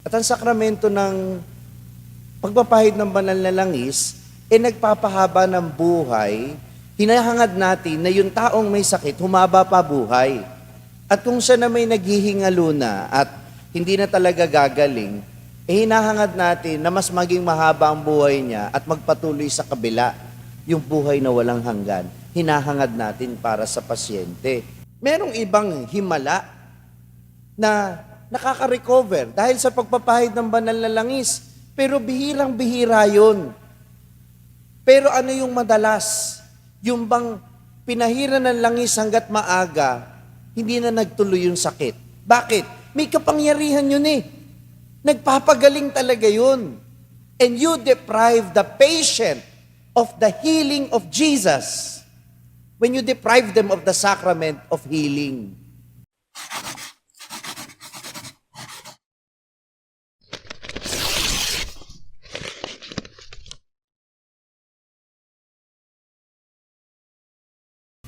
At ang sakramento ng pagpapahid ng banal na langis, nagpapahaba ng buhay. Hinahangad natin na yung taong may sakit, humaba pa buhay. At kung siya na may naghihingalo na at hindi na talaga gagaling, hinahangad natin na mas maging mahaba ang buhay niya at magpatuloy sa kabila, yung buhay na walang hanggan. Hinahangad natin para sa pasyente. Merong ibang himala na nakaka-recover dahil sa pagpapahid ng banal na langis. Pero bihirang-bihira yun. Pero ano yung madalas? Yung bang pinahiran ng langis hanggat maaga, hindi na nagtuloy yung sakit. Bakit? May kapangyarihan yun eh. Nagpapagaling talaga yun. And you deprive the patient of the healing of Jesus when you deprive them of the sacrament of healing.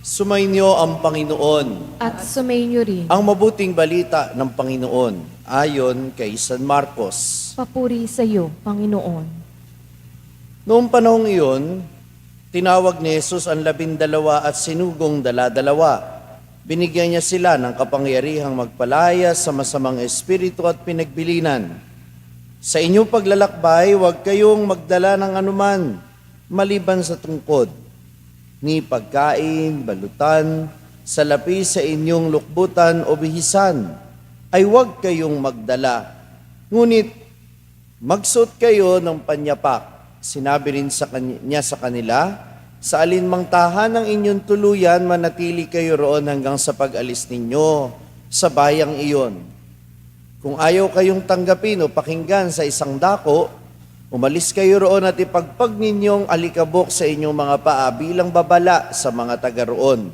Sumainyo ang Panginoon. At sumainyo rin. Ang mabuting balita ng Panginoon ayon kay San Marcos. Papuri sa iyo, Panginoon. Noong panahong iyon, tinawag ni Jesus ang 12 at sinugong dala-dalawa. Binigyan niya sila ng kapangyarihang magpalaya sa masamang espiritu at pinagbilinan. Sa inyong paglalakbay, huwag kayong magdala ng anuman maliban sa tungkod, ni pagkain, balutan, salapi sa inyong lukbutan o bihisan, ay huwag kayong magdala. Ngunit, magsuot kayo ng panyapak. Sinabi rin niya sa kanila, sa alinmang tahanan ng inyong tuluyan, manatili kayo roon hanggang sa pag-alis ninyo sa bayang iyon. Kung ayaw kayong tanggapin o pakinggan sa isang dako, umalis kayo roon at ipagpag ninyong alikabok sa inyong mga paa bilang babala sa mga taga roon.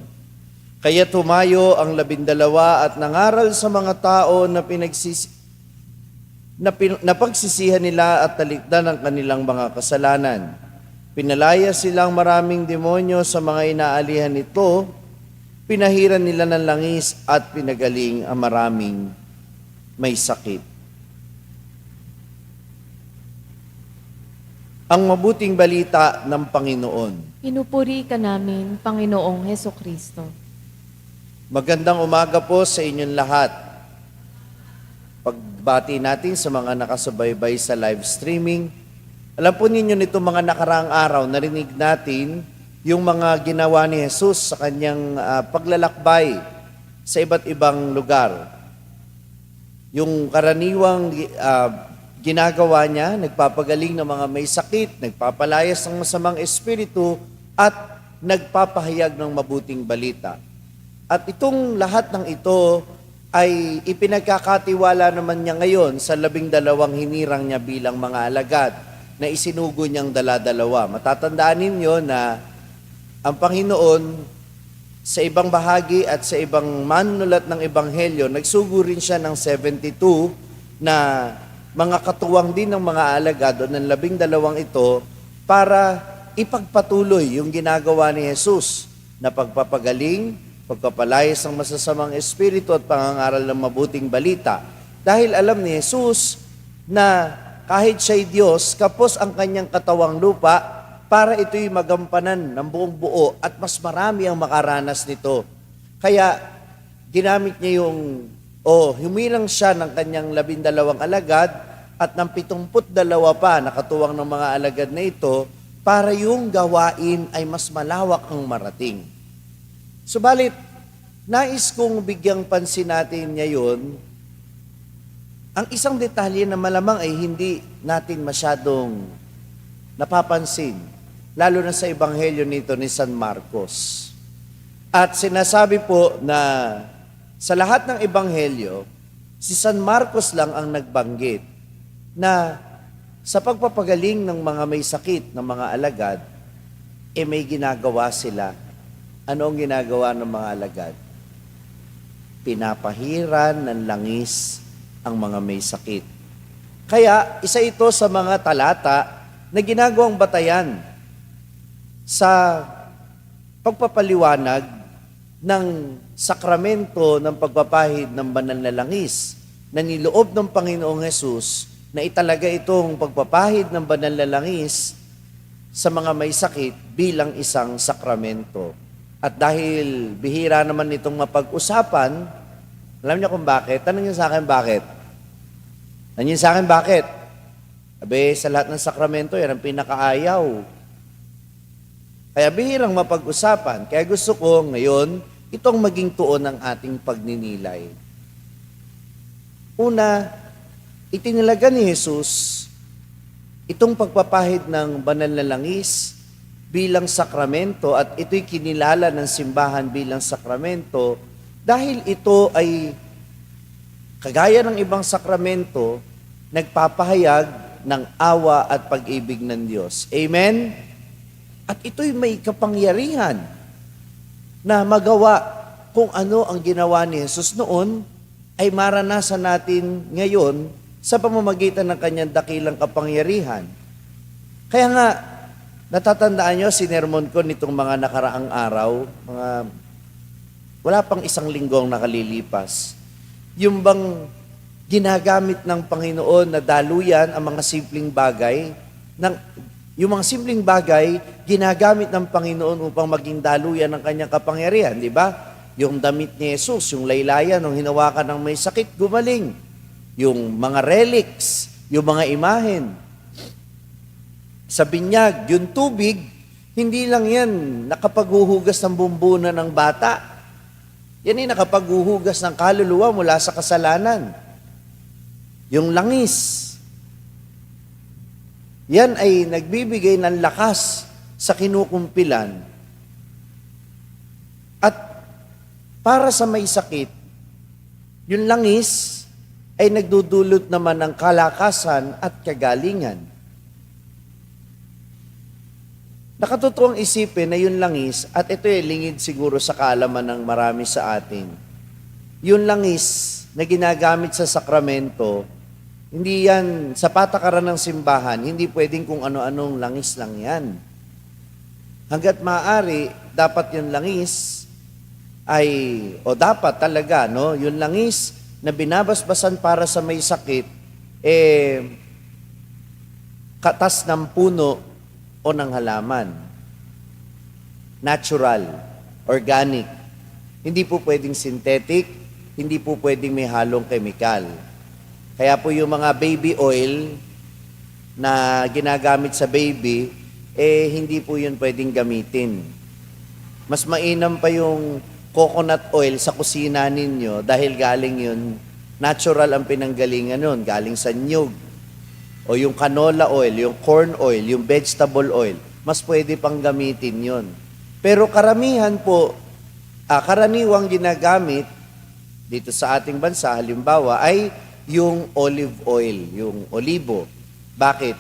Kaya tumayo ang 12 at nangaral sa mga tao na napagsisihan nila at talikdan ang kanilang mga kasalanan. Pinalaya silang maraming demonyo sa mga inaalihan nito, pinahiran nila ng langis at pinagaling ang maraming may sakit. Ang mabuting balita ng Panginoon. Pinupuri ka namin, Panginoong Hesukristo. Magandang umaga po sa inyong lahat. Pagbati natin sa mga nakasubaybay sa live streaming. Alam po ninyo nito mga nakaraang araw, narinig natin yung mga ginawa ni Jesus sa kanyang paglalakbay sa iba't ibang lugar. Yung karaniwang ginagawa niya, nagpapagaling ng mga may sakit, nagpapalayas ng masamang espiritu, at nagpapahayag ng mabuting balita. At itong lahat ng ito ay ipinagkakatiwala naman niya ngayon sa 12 hinirang niya bilang mga alagad na isinugo niyang dala-dalawa. Matatandaan ninyo na ang Panginoon sa ibang bahagi at sa ibang manulat ng Ebanghelyo, nagsugo rin siya ng 72 na mga katuwang din ng mga alagad o ng 12 ito para ipagpatuloy yung ginagawa ni Jesus na pagpapagaling, pagpapalayas ng masasamang espiritu at pangangaral ng mabuting balita. Dahil alam ni Jesus na kahit siya'y Diyos, kapos ang kanyang katawang lupa para ito'y magampanan ng buong buo at mas marami ang makaranas nito. Kaya ginamit niya humilang siya ng kanyang 12 alagad at ng 72 pa nakatuwang ng mga alagad na ito para yung gawain ay mas malawak ang marating. Subalit, nais kong bigyang pansin natin ngayon ang isang detalye na malamang ay hindi natin masyadong napapansin, lalo na sa Ebanghelyo nito ni San Marcos. At sinasabi po na sa lahat ng Ebanghelyo, si San Marcos lang ang nagbanggit na sa pagpapagaling ng mga may sakit ng mga alagad, may ginagawa sila. Ano ang ginagawa ng mga alagad? Pinapahiran ng langis ang mga may sakit. Kaya, isa ito sa mga talata na ginagawang batayan sa pagpapaliwanag ng sakramento ng pagpapahid ng banal na langis na niloob ng Panginoong Hesus na italaga itong pagpapahid ng banal na langis sa mga may sakit bilang isang sakramento. At dahil bihira naman itong mapag-usapan, alam niyo kung bakit? Tanong niyo sa akin bakit? Tanong niyo sa akin bakit? Sabi, sa lahat ng sakramento, yan ang pinakaayaw. Kaya bihirang mapag-usapan. Kaya gusto ko ngayon, itong maging tuon ng ating pagninilay. Una, itinilaga ni Jesus itong pagpapahid ng banal na langis bilang sakramento at ito'y kinilala ng simbahan bilang sakramento dahil ito ay kagaya ng ibang sakramento, nagpapahayag ng awa at pag-ibig ng Diyos. Amen? At ito'y may kapangyarihan na magawa kung ano ang ginawa ni Jesus noon ay maranasan natin ngayon sa pamamagitan ng kanyang dakilang kapangyarihan. Kaya nga, natatandaan nyo, sinermon ko nitong mga nakaraang araw, wala pang isang linggong nakalilipas, yung bang ginagamit ng Panginoon na daluyan ang mga simpleng bagay, yung mga simpleng bagay, ginagamit ng Panginoon upang maging daluyan ng kanyang kapangyarihan, di ba? Yung damit ni Jesus, yung laylayan, nung hinawakan ng may sakit, gumaling. Yung mga relics, yung mga imahen. Sa binyag, yung tubig, hindi lang yan nakapaghuhugas ng bumbunan ng bata. Yan ay nakapaghuhugas ng kaluluwa mula sa kasalanan. Yung langis, yan ay nagbibigay ng lakas sa kinukumpilan. At para sa may sakit, yung langis ay nagdudulot naman ng kalakasan at kagalingan. Nakatotoong isipin na yung langis, at ito ay lingid siguro sa kaalaman ng marami sa atin, yung langis na ginagamit sa sakramento, hindi yan, sa patakaran ng simbahan, hindi pwedeng kung ano-anong langis lang yan. Hanggat maaari, dapat yung langis o dapat talaga, no, yung langis na binabasbasan para sa may sakit, katas ng puno o ng halaman. Natural, organic. Hindi po pwedeng synthetic, hindi po pwedeng may halong kemikal. Kaya po yung mga baby oil na ginagamit sa baby, hindi po yun pwedeng gamitin. Mas mainam pa yung coconut oil sa kusina ninyo dahil galing yun, natural ang pinanggalingan nun, galing sa niyog. O yung canola oil, yung corn oil, yung vegetable oil, mas pwede pang gamitin yun. Pero karamihan po, karaniwang ginagamit dito sa ating bansa, halimbawa, ay yung olive oil, yung olibo. Bakit?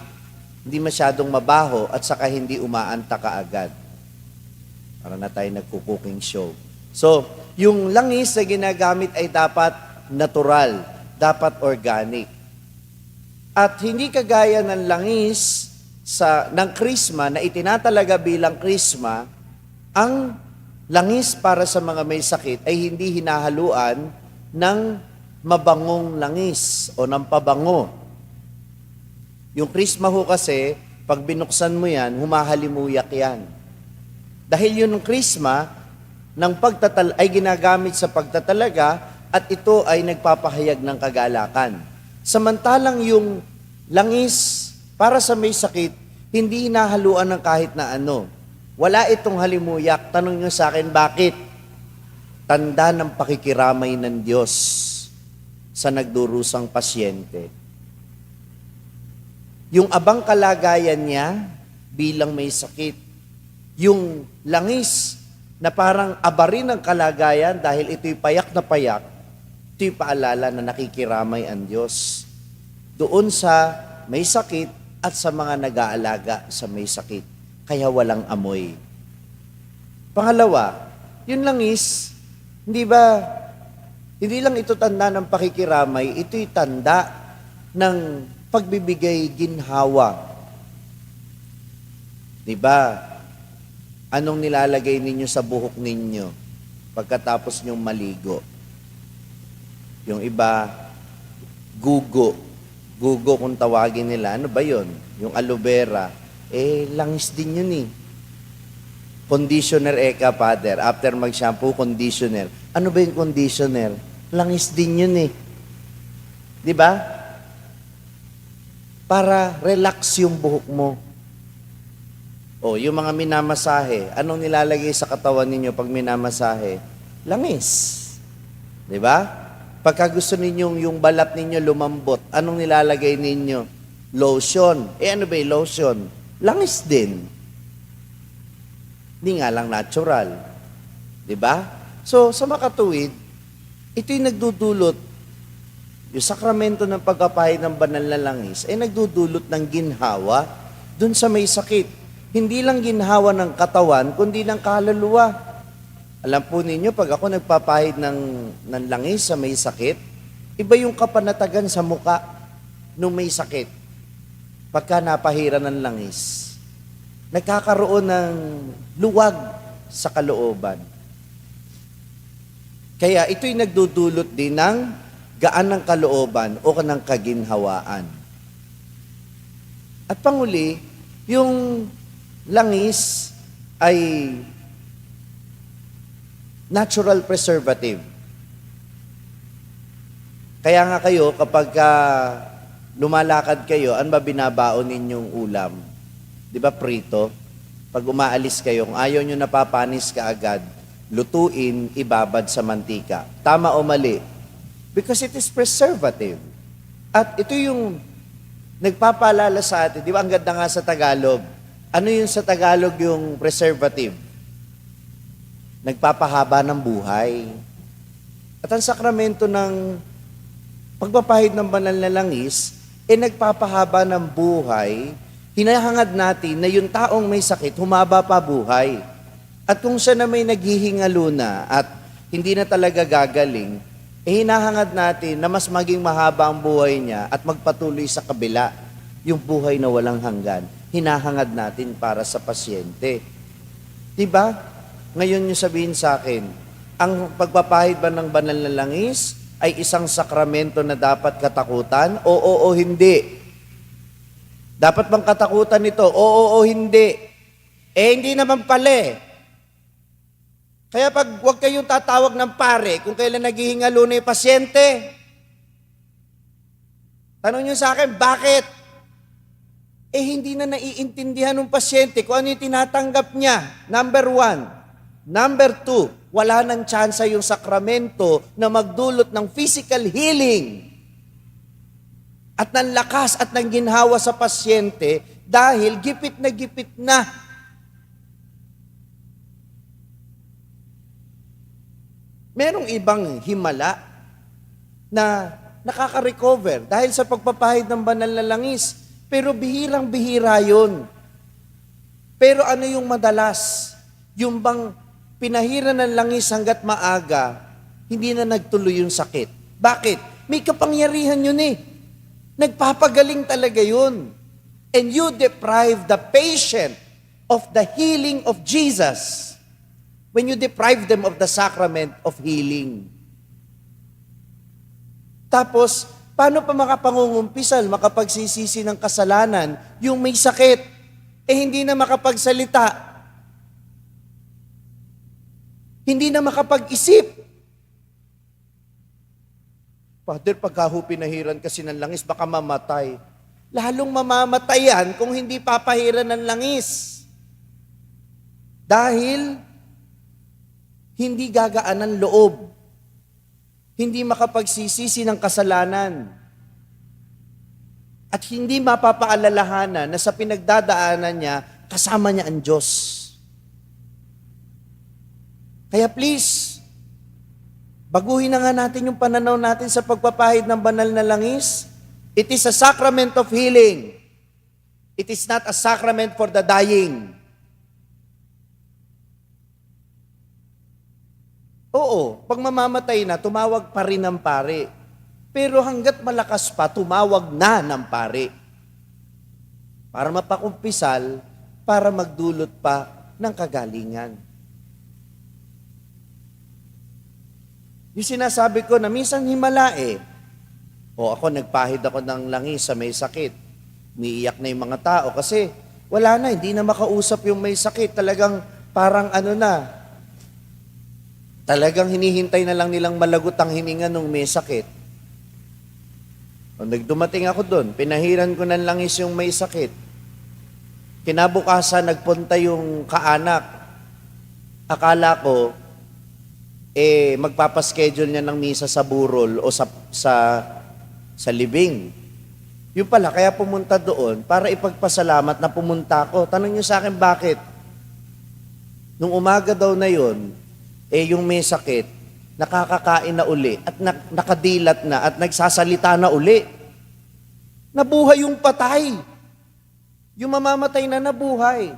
Hindi masyadong mabaho at saka hindi umaanta kaagad. Para na tayo nagko-cooking show. So, yung langis na ginagamit ay dapat natural, dapat organic. At hindi kagaya ng langis ng krisma na itinatalaga bilang krisma, ang langis para sa mga may sakit ay hindi hinahaluan ng mabangong langis o ng pabango. Yung krisma ho kasi, pag binuksan mo yan, humahalimuyak yan. Dahil yun ng krisma, ay ginagamit sa pagtatalaga at ito ay nagpapahayag ng kagalakan. Samantalang yung langis para sa may sakit, hindi hinahaluan ng kahit na ano. Wala itong halimuyak. Tanong nyo sa akin, bakit? Tanda ng pakikiramay ng Diyos sa nagdurusang pasyente. Yung abang kalagayan niya bilang may sakit. Yung langis na parang abarin ng kalagayan dahil ito'y payak na payak, ito'y paalala na nakikiramay ang Diyos doon sa may sakit at sa mga nag-aalaga sa may sakit. Kaya walang amoy. Pangalawa, yun langis, hindi lang ito tanda ng pakikiramay, ito'y tanda ng pagbibigay ginhawa. Di ba? Anong nilalagay ninyo sa buhok ninyo pagkatapos nyong maligo? Yung iba, gugo. gugo kung tawagin nila. Ano ba yon? Yung aloe vera. Langis din yun eh. Conditioner eka, Father. After mag-shampoo, conditioner. Ano ba yung conditioner? Langis din yun eh. Di ba? Para relax yung buhok mo. Yung mga minamasahe, anong nilalagay sa katawan ninyo pag minamasahe? Langis. Di ba? Pagka gusto ninyong yung balat ninyo lumambot, anong nilalagay ninyo? Lotion. Ano ba yung lotion? Langis din. Hindi nga lang natural. Di ba? So, sa makatuwid, ito'y nagdudulot, yung sakramento ng pagkapahid ng banal na langis, nagdudulot ng ginhawa dun sa may sakit. Hindi lang ginhawa ng katawan, kundi ng kaluluwa. Alam po ninyo, pag ako nagpapahid ng langis sa may sakit, iba yung kapanatagan sa muka nung may sakit. Pagka napahiran ng langis, nagkakaroon ng luwag sa kalooban. Kaya ito'y nagdudulot din ng gaan ng kalooban o ng kaginhawaan. At panguli, yung langis ay natural preservative. Kaya nga kayo, kapag lumalakad kayo, ano ba binabaon ninyong ulam? Di ba prito? Pag umaalis kayo, kung ayaw nyo napapanis ka agad, lutuin, ibabad sa mantika. Tama o mali? Because it is preservative. At ito yung nagpapaalala sa atin. Di ba ang ganda nga sa Tagalog? Ano yung sa Tagalog yung preservative? Nagpapahaba ng buhay. At ang sakramento ng pagpapahid ng banal na langis, nagpapahaba ng buhay. Hinahangad natin na yung taong may sakit, humaba pa buhay. At kung siya na may naghihingalo na at hindi na talaga gagaling, hinahangad natin na mas maging mahaba ang buhay niya at magpatuloy sa kabila yung buhay na walang hanggan. Hinahangad natin para sa pasyente. Diba? Ngayon yung sabihin sa akin, ang pagpapahid ba ng banal na langis ay isang sakramento na dapat katakutan? Oo o hindi? Dapat bang katakutan ito? Oo o hindi? Hindi naman pala. Kaya huwag kayong tatawag ng pare kung kailan naghihingalo na yung pasyente. Tanong nyo sa akin, bakit? Hindi na naiintindihan ng pasyente kung ano yung tinatanggap niya. Number 1. Number 2, wala nang tsansa yung sakramento na magdulot ng physical healing at ng lakas at ng ginhawa sa pasyente dahil gipit na. Merong ibang himala na nakaka-recover dahil sa pagpapahid ng banal na langis. Pero bihirang-bihira yun. Pero ano yung madalas? Yung bang pinahiran ng langis hanggat maaga, hindi na nagtuloy yung sakit. Bakit? May kapangyarihan yun eh. Nagpapagaling talaga yun. And you deprive the patient of the healing of Jesus when you deprive them of the sacrament of healing. Tapos, paano pa makapangungumpisal, makapagsisisi ng kasalanan, yung may sakit, hindi na makapagsalita, hindi na makapag-isip. Father, pagka pinahiran kasi ng langis, baka mamatay. Lalong mamamatay yan kung hindi papahiran ng langis. Dahil hindi gagaan ang loob. Hindi makapagsisisi ng kasalanan. At hindi mapapaalalahanan na sa pinagdadaanan niya, kasama niya ang Diyos. Kaya please, baguhin na nga natin yung pananaw natin sa pagpapahid ng banal na langis. It is a sacrament of healing. It is not a sacrament for the dying. Oo, pag mamamatay na, tumawag pa rin ng pare. Pero hanggat malakas pa, tumawag na ng pare. Para mapakumpisal, para magdulot pa ng kagalingan. Yung sinasabi ko na minsan himala O ako, nagpahid ako ng langis sa may sakit. Umiiyak na yung mga tao kasi wala na, hindi na makausap yung may sakit. Talagang parang talagang hinihintay na lang nilang malagot ang hininga nung may sakit. O nagdumating ako doon, pinahiran ko ng langis yung may sakit. Kinabukasan, nagpunta yung kaanak. Akala ko, magpapaschedule niya ng misa sa burol o sa libing. Yung pala, kaya pumunta doon para ipagpasalamat na pumunta ako. Tanong niyo sa akin, bakit? Nung umaga daw na yon, yung may sakit, nakakakain na uli at nakadilat na at nagsasalita na uli. Nabuhay yung patay. Yung mamamatay na nabuhay.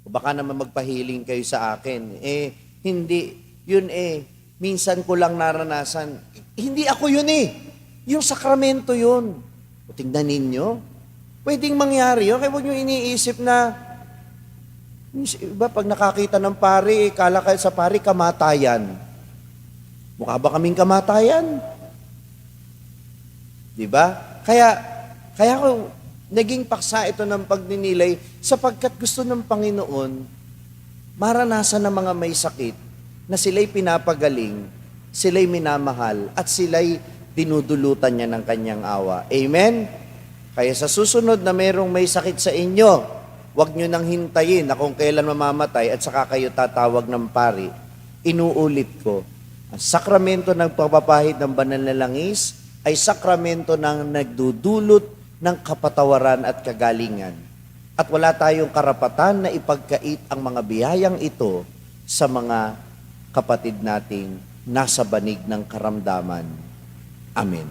O baka naman magpahiling kayo sa akin. Hindi. Yun minsan ko lang naranasan. Hindi ako yun Yung sakramento yun. O tingnan ninyo. Pwedeng mangyari yun. Kaya huwag nyo iniisip na, iba pag nakakita ng pari, kala kayo sa pari, kamatayan. Mukha ba kaming kamatayan? Diba? Kaya ako, naging paksa ito ng pagninilay sapagkat gusto ng Panginoon maranasan ng mga may sakit na sila'y pinapagaling, sila'y minamahal, at sila'y dinudulutan niya ng kanyang awa. Amen? Kaya sa susunod na merong may sakit sa inyo, huwag nyo nang hintayin na kung kailan mamamatay at saka kayo tatawag ng pari. Inuulit ko, ang sakramento ng pagpapahid ng banal na langis ay sakramento ng nagdudulot ng kapatawaran at kagalingan. At wala tayong karapatan na ipagkait ang mga biyayang ito sa mga kapatid nating nasa banig ng karamdaman. Amen.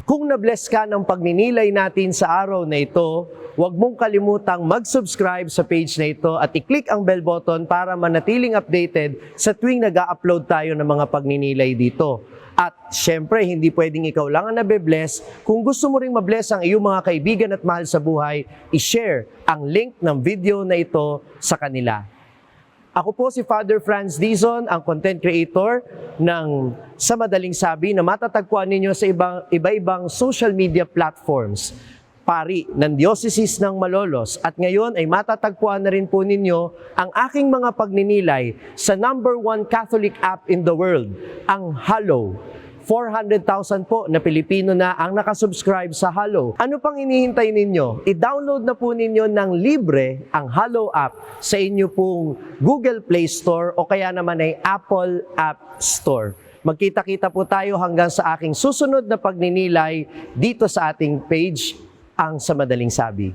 Kung na-bless ka ng pagninilay natin sa araw na ito, huwag mong kalimutang mag-subscribe sa page na ito at i-click ang bell button para manatiling updated sa tuwing nag-upload tayo ng mga pagninilay dito. At syempre, hindi pwedeng ikaw lang ang nabe-bless. Kung gusto mo ring mabless ang iyong mga kaibigan at mahal sa buhay, i-share ang link ng video na ito sa kanila. Ako po si Father Franz Dizon, ang content creator ng Sa Madaling Sabi na matatagpuan ninyo sa iba-ibang social media platforms. Pari ng Diocese ng Malolos. At ngayon ay matatagpuan na rin po ninyo ang aking mga pagninilay sa #1 Catholic app in the world, ang Hallow. 400,000 po na Pilipino na ang nakasubscribe sa Hallow. Ano pang hinihintay ninyo? I-download na po ninyo ng libre ang Hallow app sa inyo pong Google Play Store o kaya naman ay Apple App Store. Magkita-kita po tayo hanggang sa aking susunod na pagninilay dito sa ating page, ang Sa Madaling Sabi.